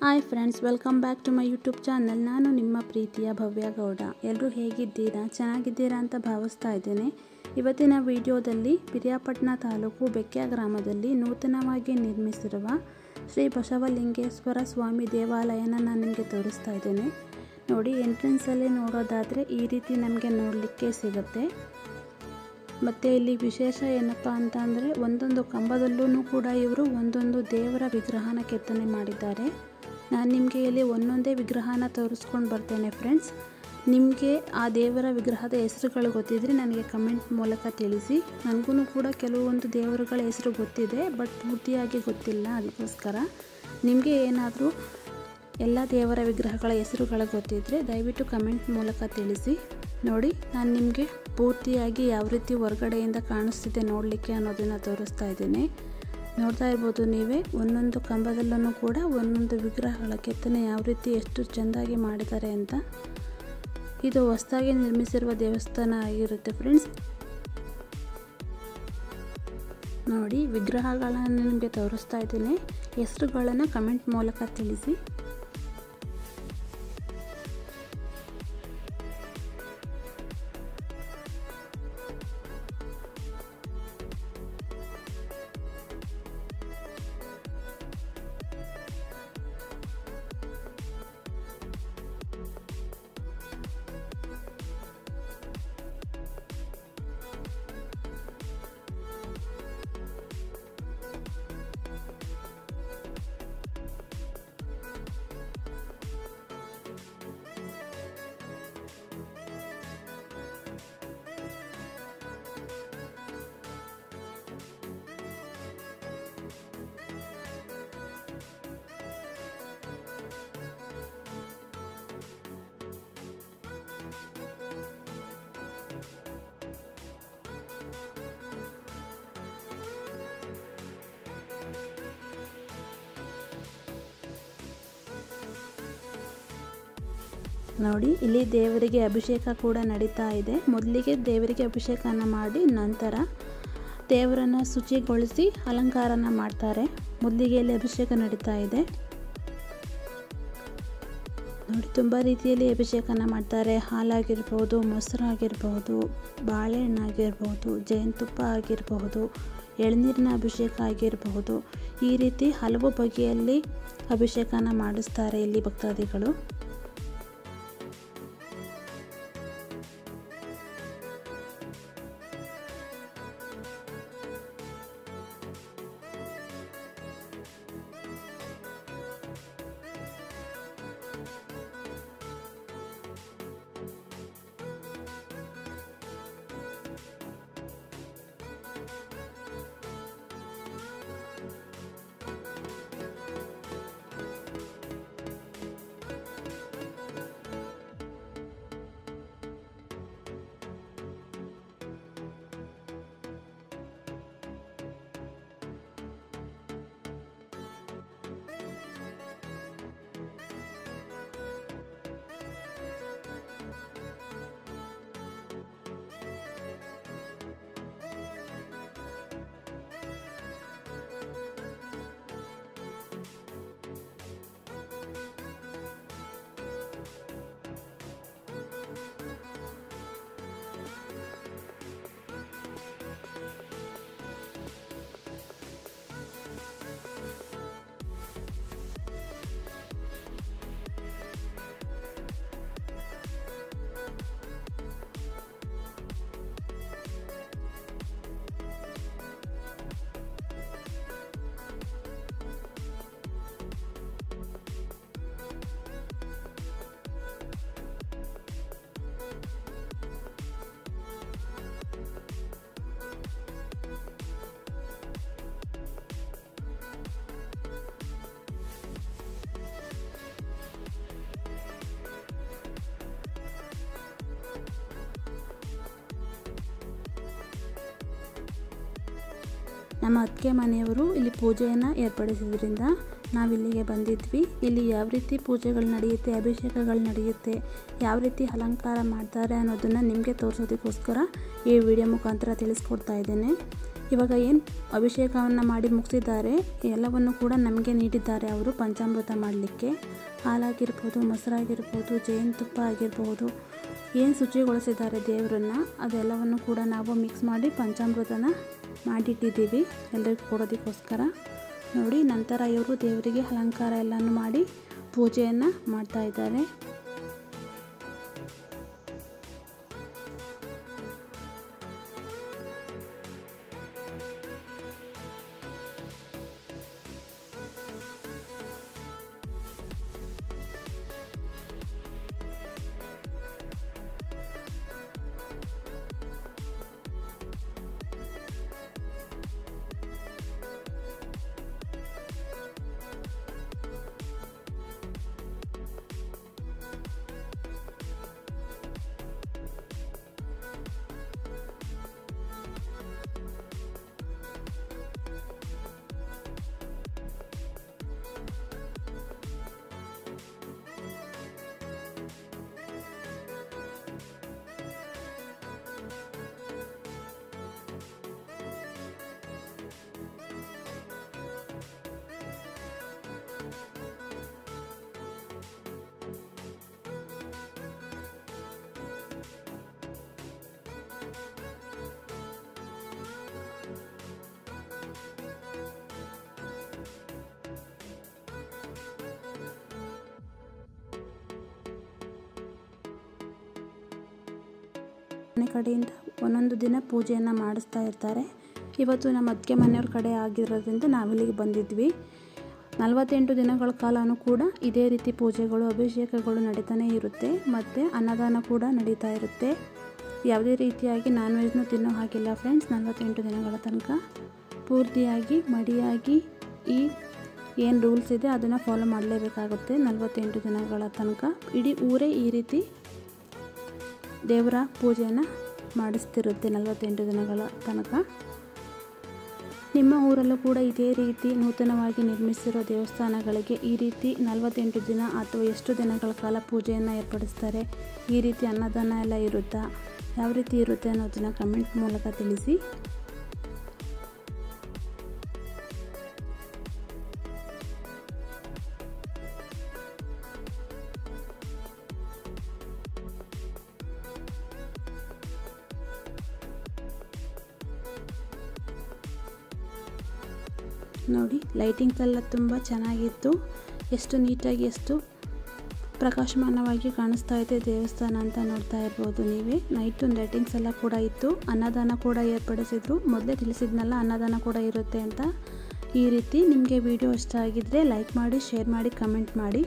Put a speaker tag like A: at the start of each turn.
A: Hi friends, welcome back to my YouTube channel. ನಾನು ನಿಮ್ಮ ಪ್ರೀತಿಯ ಭವ್ಯ ಗೌಡ. ಎಲ್ಲರೂ ಹೇಗಿದ್ದೀರಾ? ಚೆನ್ನಾಗಿದ್ದೀರಾ ಅಂತ ಭಾವಿಸ್ತಾ ಇದ್ದೇನೆ. ಇವತ್ತಿನ ವಿಡಿಯೋದಲ್ಲಿ ಪಿರಿಯಾಪಟ್ಟಣ ತಾಲೂಕು ಬೆಕ್ಯ ಗ್ರಾಮದಲ್ಲಿ ನೂತನವಾಗಿ ನಿರ್ಮಿಸಿರುವ ಶ್ರೀ ಬಸವಲಿಂಗೇಶ್ವರ ಸ್ವಾಮಿ ದೇವಾಲಯನ ನಾನು ನಿಮಗೆ ತೋರಿಸ್ತಾ ಇದ್ದೇನೆ. ನೋಡಿ, ಎಂಟ್ರೆನ್ಸಲ್ಲಿ ನೋಡೋದಾದರೆ ಈ ರೀತಿ ನಮಗೆ ನೋಡಲಿಕ್ಕೆ ಸಿಗುತ್ತೆ. ಮತ್ತು ಇಲ್ಲಿ ವಿಶೇಷ ಏನಪ್ಪ ಅಂತ ಅಂದರೆ ಒಂದೊಂದು ಕಂಬದಲ್ಲೂ ಕೂಡ ಇವರು ಒಂದೊಂದು ದೇವರ ವಿಗ್ರಹನ ಕೆತ್ತನೆ ಮಾಡಿದ್ದಾರೆ. ನಾನು ನಿಮಗೆ ಇಲ್ಲಿ ಒಂದೊಂದೇ ವಿಗ್ರಹನ ತೋರಿಸ್ಕೊಂಡು ಬರ್ತೇನೆ ಫ್ರೆಂಡ್ಸ್. ನಿಮಗೆ ಆ ದೇವರ ವಿಗ್ರಹದ ಹೆಸರುಗಳು ಗೊತ್ತಿದ್ದರೆ ನನಗೆ ಕಮೆಂಟ್ ಮೂಲಕ ತಿಳಿಸಿ. ನನಗೂ ಕೂಡ ಕೆಲವೊಂದು ದೇವರುಗಳ ಹೆಸರು ಗೊತ್ತಿದೆ, ಬಟ್ ಪೂರ್ತಿಯಾಗಿ ಗೊತ್ತಿಲ್ಲ. ಅದಕ್ಕೋಸ್ಕರ ನಿಮಗೆ ಏನಾದರೂ ಎಲ್ಲ ದೇವರ ವಿಗ್ರಹಗಳ ಹೆಸರುಗಳು ಗೊತ್ತಿದ್ದರೆ ದಯವಿಟ್ಟು ಕಮೆಂಟ್ ಮೂಲಕ ತಿಳಿಸಿ. ನೋಡಿ, ನಾನು ನಿಮಗೆ ಪೂರ್ತಿಯಾಗಿ ಯಾವ ರೀತಿ ಹೊರಗಡೆಯಿಂದ ಕಾಣಿಸ್ತಿದೆ ನೋಡಲಿಕ್ಕೆ ಅನ್ನೋದನ್ನು ತೋರಿಸ್ತಾ ಇದ್ದೀನಿ. ನೋಡ್ತಾ ಇರ್ಬೋದು ನೀವೇ, ಒಂದೊಂದು ಕಂಬದಲ್ಲೂ ಕೂಡ ಒಂದೊಂದು ವಿಗ್ರಹಗಳ ಕೆತ್ತನೆ ಯಾವ ರೀತಿ ಎಷ್ಟು ಚೆಂದಾಗಿ ಮಾಡಿದ್ದಾರೆ ಅಂತ. ಇದು ಹೊಸದಾಗಿ ನಿರ್ಮಿಸಿರುವ ದೇವಸ್ಥಾನ ಆಗಿರುತ್ತೆ ಫ್ರೆಂಡ್ಸ್. ನೋಡಿ, ವಿಗ್ರಹಗಳನ್ನು ನಿಮಗೆ ತೋರಿಸ್ತಾ ಇದ್ದೀನಿ. ಹೆಸರುಗಳನ್ನು ಕಮೆಂಟ್ ಮೂಲಕ ತಿಳಿಸಿ. ನೋಡಿ, ಇಲ್ಲಿ ದೇವರಿಗೆ ಅಭಿಷೇಕ ಕೂಡ ನಡೀತಾ ಇದೆ. ಮೊದಲಿಗೆ ದೇವರಿಗೆ ಅಭಿಷೇಕನ ಮಾಡಿ ನಂತರ ದೇವರನ್ನು ಶುಚಿಗೊಳಿಸಿ ಅಲಂಕಾರನ ಮಾಡ್ತಾರೆ. ಮೊದಲಿಗೆ ಇಲ್ಲಿ ಅಭಿಷೇಕ ನಡೀತಾ ಇದೆ. ನೋಡಿ, ತುಂಬ ರೀತಿಯಲ್ಲಿ ಅಭಿಷೇಕನ ಮಾಡ್ತಾರೆ. ಹಾಲಾಗಿರ್ಬೋದು, ಮೊಸರಾಗಿರ್ಬೋದು, ಬಾಳೆಹಣ್ಣಾಗಿರ್ಬೋದು, ಜೇನುತುಪ್ಪ ಆಗಿರಬಹುದು, ಎಳನೀರಿನ ಅಭಿಷೇಕ ಆಗಿರಬಹುದು. ಈ ರೀತಿ ಹಲವು ಬಗೆಯಲ್ಲಿ ಅಭಿಷೇಕನ ಮಾಡಿಸ್ತಾರೆ ಇಲ್ಲಿ ಭಕ್ತಾದಿಗಳು. ನಮ್ಮ ಅತ್ತಿಗೆ ಮನೆಯವರು ಇಲ್ಲಿ ಪೂಜೆಯನ್ನು ಏರ್ಪಡಿಸಿದ್ರಿಂದ ನಾವಿಲ್ಲಿಗೆ ಬಂದಿದ್ವಿ. ಇಲ್ಲಿ ಯಾವ ರೀತಿ ಪೂಜೆಗಳು ನಡೆಯುತ್ತೆ, ಅಭಿಷೇಕಗಳು ನಡೆಯುತ್ತೆ, ಯಾವ ರೀತಿ ಅಲಂಕಾರ ಮಾಡ್ತಾರೆ ಅನ್ನೋದನ್ನು ನಿಮಗೆ ತೋರಿಸೋದಕ್ಕೋಸ್ಕರ ಈ ವಿಡಿಯೋ ಮುಖಾಂತರ ತಿಳಿಸ್ಕೊಡ್ತಾ ಇದ್ದೇನೆ. ಇವಾಗ ಏನು ಅಭಿಷೇಕವನ್ನು ಮಾಡಿ ಮುಗಿಸಿದ್ದಾರೆ ಎಲ್ಲವನ್ನು ಕೂಡ ನಮಗೆ ನೀಡಿದ್ದಾರೆ ಅವರು ಪಂಚಾಮೃತ ಮಾಡಲಿಕ್ಕೆ. ಹಾಲಾಗಿರ್ಬೋದು, ಮೊಸರಾಗಿರ್ಬೋದು, ಜೇನುತುಪ್ಪ ಆಗಿರ್ಬೋದು, ಏನು ಶುಚಿಗೊಳಿಸಿದ್ದಾರೆ ದೇವರನ್ನ ಅದೆಲ್ಲವನ್ನು ಕೂಡ ನಾವು ಮಿಕ್ಸ್ ಮಾಡಿ ಪಂಚಾಮೃತನ ಮಾಡಿಟ್ಟಿದ್ದೀವಿ ಎಲ್ಲರಿಗೂ ಕೊಡೋದಕ್ಕೋಸ್ಕರ. ನೋಡಿ, ನಂತರ ಇವರು ದೇವರಿಗೆ ಅಲಂಕಾರ ಎಲ್ಲನೂ ಮಾಡಿ ಪೂಜೆಯನ್ನು ಮಾಡ್ತಾ ಇದ್ದಾರೆ. ಮನೆ ಕಡೆಯಿಂದ ಒಂದೊಂದು ದಿನ ಪೂಜೆಯನ್ನು ಮಾಡಿಸ್ತಾ ಇರ್ತಾರೆ. ಇವತ್ತು ನಮ್ಮ ಅತ್ತಿಗೆ ಮನೆಯವ್ರ ಕಡೆ ಆಗಿರೋದ್ರಿಂದ ನಾವಿಲ್ಲಿಗೆ ಬಂದಿದ್ವಿ. 48 ದಿನಗಳ ಕಾಲನೂ ಕೂಡ ಇದೇ ರೀತಿ ಪೂಜೆಗಳು, ಅಭಿಷೇಕಗಳು ನಡೀತಾನೆ ಇರುತ್ತೆ. ಮತ್ತು ಅನ್ನದಾನ ಕೂಡ ನಡೀತಾ ಇರುತ್ತೆ. ಯಾವುದೇ ರೀತಿಯಾಗಿ ನಾನ್ ವೆಜ್ನು ತಿನ್ನೋ ಹಾಗಿಲ್ಲ ಫ್ರೆಂಡ್ಸ್. 48 ದಿನಗಳ ತನಕ ಪೂರ್ತಿಯಾಗಿ ಮಡಿಯಾಗಿ ಈ ಏನು ರೂಲ್ಸ್ ಇದೆ ಅದನ್ನು ಫಾಲೋ ಮಾಡಲೇಬೇಕಾಗುತ್ತೆ. 48 ದಿನಗಳ ತನಕ ಇಡೀ ಊರೇ ಈ ರೀತಿ ದೇವರ ಪೂಜೆಯನ್ನು ಮಾಡಿಸ್ತಿರುತ್ತೆ 48 ದಿನಗಳ ತನಕ. ನಿಮ್ಮ ಊರಲ್ಲೂ ಕೂಡ ಇದೇ ರೀತಿ ನೂತನವಾಗಿ ನಿರ್ಮಿಸಿರೋ ದೇವಸ್ಥಾನಗಳಿಗೆ ಈ ರೀತಿ 48 ದಿನ ಅಥವಾ ಎಷ್ಟು ದಿನಗಳ ಕಾಲ ಪೂಜೆಯನ್ನು ಏರ್ಪಡಿಸ್ತಾರೆ, ಈ ರೀತಿ ಅನ್ನದಾನ ಎಲ್ಲ ಇರುತ್ತಾ, ಯಾವ ರೀತಿ ಇರುತ್ತೆ ಅನ್ನೋದನ್ನು ಕಮೆಂಟ್ ಮೂಲಕ ತಿಳಿಸಿ. ನೋಡಿ, ಲೈಟಿಂಗ್ಸ್ ಎಲ್ಲ ತುಂಬ ಚೆನ್ನಾಗಿತ್ತು. ಎಷ್ಟು ನೀಟಾಗಿ, ಎಷ್ಟು ಪ್ರಕಾಶಮಾನವಾಗಿ ಕಾಣಿಸ್ತಾ ಇದೆ ದೇವಸ್ಥಾನ ಅಂತ ನೋಡ್ತಾ ಇರ್ಬೋದು ನೀವೇ. ನೈಟು ಲೈಟಿಂಗ್ಸ್ ಎಲ್ಲ ಕೂಡ ಇತ್ತು. ಅನ್ನದಾನ ಕೂಡ ಏರ್ಪಡಿಸಿದ್ರು. ಮೊದಲೇ ತಿಳಿಸಿದ್ನಲ್ಲ ಅನ್ನದಾನ ಕೂಡ ಇರುತ್ತೆ ಅಂತ. ಈ ರೀತಿ ನಿಮಗೆ ವಿಡಿಯೋ ಇಷ್ಟ ಆಗಿದ್ದರೆ ಲೈಕ್ ಮಾಡಿ, ಶೇರ್ ಮಾಡಿ, ಕಮೆಂಟ್ ಮಾಡಿ.